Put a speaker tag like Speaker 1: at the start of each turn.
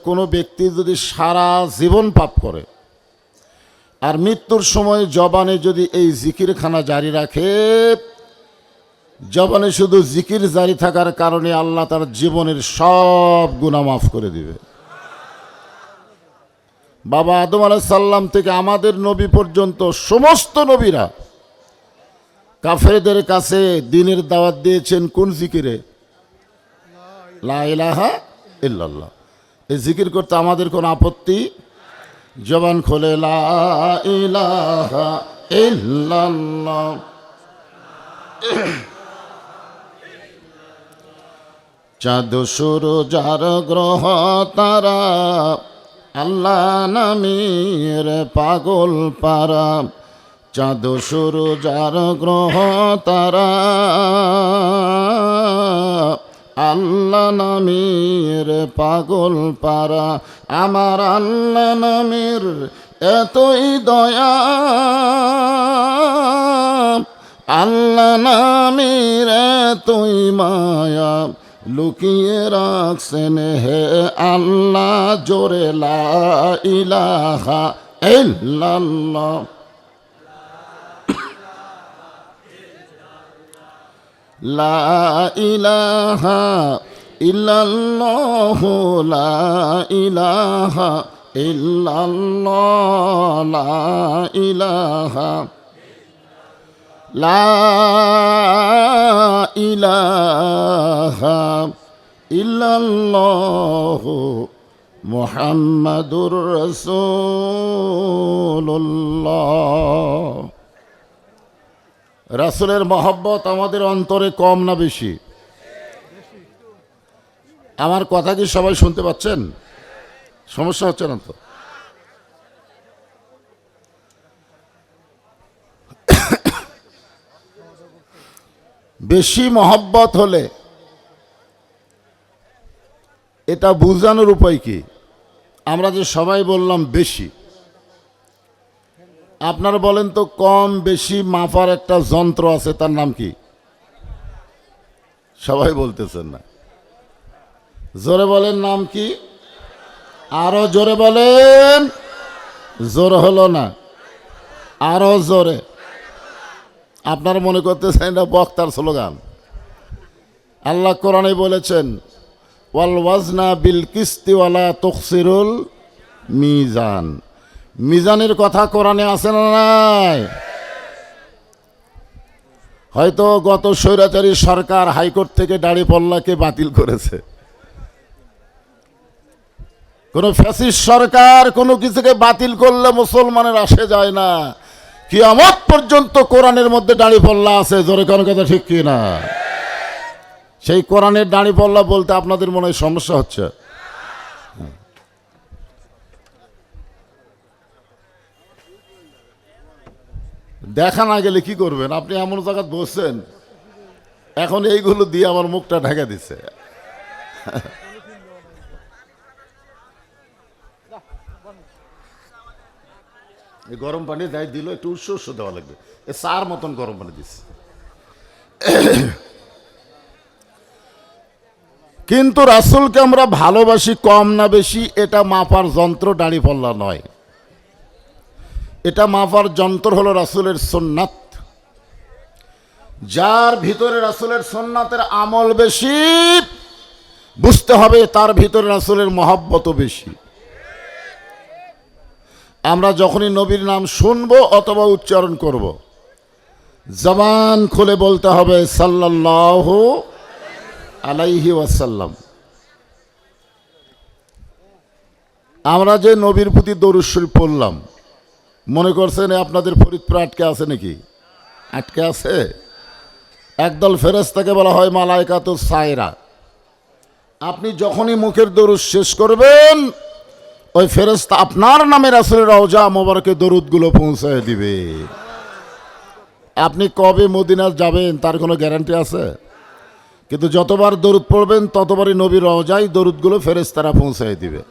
Speaker 1: কোনো ব্যক্তি যদি সারা জীবন পাপ করে আর মৃত্যুর সময় জবানে যদি এই জিকিরখানা জারি রাখে, জবানে শুধু জিকির জারি থাকার কারণে আল্লাহ তার জীবনের সব গুনাহ মাফ করে দিবে। বাবা আদম আলাইহিস সালাম থেকে আমাদের নবী পর্যন্ত সমস্ত নবীরা কাফেরদের কাছে দ্বীনের দাওয়াত দিয়েছেন কোন জিকিরে? লা ইলাহা ইল্লাল্লাহ। এই জিকির করতে আমাদের কোনো আপত্তি? জবান খোলে লা ইলাহা ইল্লাল্লাহ। চাঁদ সূরজ আর গ্রহ তারা আল্লাহ নামের পাগল পারা। চাঁদ সূরজ আর গ্রহ তারা আল্লাহ নামের পাগল পারা। আমার আল্লাহ নামের এতই দয়া, আল্লাহ নামের এতই মায়া, লুকিয়ে রাখছেন হে আল্লাহ জোরে লা ইলাহা ইল্লাল্লাহ। লা ইলাহা ইল্লাল্লাহ, লা ইলাহা ইল্লাল্লাহ, লা ইলাহা, লা ইলাহা ইল্লাল্লাহ মুহাম্মাদুর রাসূলুল্লাহ। রাসূলের মহব্বত আমাদের অন্তরে কম না বেশি? আমার কথা কি সবাই শুনতে পাচ্ছেন? সমস্যা হচ্ছে না তো? বেশি মহব্বত হলে এটা বোঝানোর উপায় কি? আমরা যে সবাই বললাম বেশি, আপনারা বলেন তো কম বেশি মাপার একটা যন্ত্র আছে, তার নাম কি? সবাই বলতেছেন না, জোরে বলেন নাম কি? আরো জোরে বলেন। জোর হলো না, আরো জোরে। আপনারা মনে করতেছেন এটা বক্তার স্লোগান। আল্লাহ কোরআনে বলেছেন ওয়াল ওয়াজনা বিল কিস্তি ওয়ালা তুখসিরুল মিজান। মিজানের কথা কোরআনে আছে না নাই? হয়তো গত স্বৈরাচারী সরকার হাইকোর্ট থেকে দাড়িপাল্লাকে বাতিল করেছে। কোন ফ্যাসিস্ট সরকার কোনো কিছুকে বাতিল করলে মুসলমানের আসে যায় না। কিয়ামত পর্যন্ত কোরআনের মধ্যে দাড়িপাল্লা আছে, জোরে কোন কথা ঠিক কি না? সেই কোরআনের দাড়িপাল্লা বলতে আপনাদের মনে হয় সমস্যা হচ্ছে। দেখা না গেলে কি করবেন? আপনি এমন জায়গায় বসছেন, এখন এইগুলো দিয়ে আমার মুখটা ঢেকে দিচ্ছে। গরম পানি যাই দিল, একটু উৎস দেওয়া লাগবে। এ চার মতন গরম পানি দিচ্ছে। কিন্তু রাসূলকে আমরা ভালোবাসি কম না বেশি, এটা মাপার যন্ত্র দাড়িপাল্লা নয়। এটা মাপার যন্ত্র হলো রাসূলের সুন্নাত। যার ভিতরে রাসূলের সুন্নাতের আমল বেশি, বুঝতে হবে তার ভিতরে রাসূলের মহব্বত বেশি। আমরা যখনই নবীর নাম শুনবো অথবা উচ্চারণ করব, জবান খুলে বলতে হবে সাল্লাল্লাহু আলাইহি ওয়াসাল্লাম। আমরা যে নবীর প্রতি দরুদ শরীফ পড়লাম, মনে করছেন আপনাদের ফরিদপুর আটকে আছে নাকি? আটকে আছে? একদল ফেরেশতাকে বলা হয় মালায়েকাতুস সায়রা। আপনি যখনই মুখের দরুদ শেষ করবেন, ওই ফেরেশতা আপনার নামে রাসূলের রওজা মোবারকে দরুদগুলো পৌঁছায় দিবে। আপনি কবে মদিনা যাবেন তার কোনো গ্যারান্টি আছে? কিন্তু যতবার দরুদ পড়বেন ততবারই নবীর রওজায় দরুদগুলো ফেরেশতারা পৌঁছায় দিবে।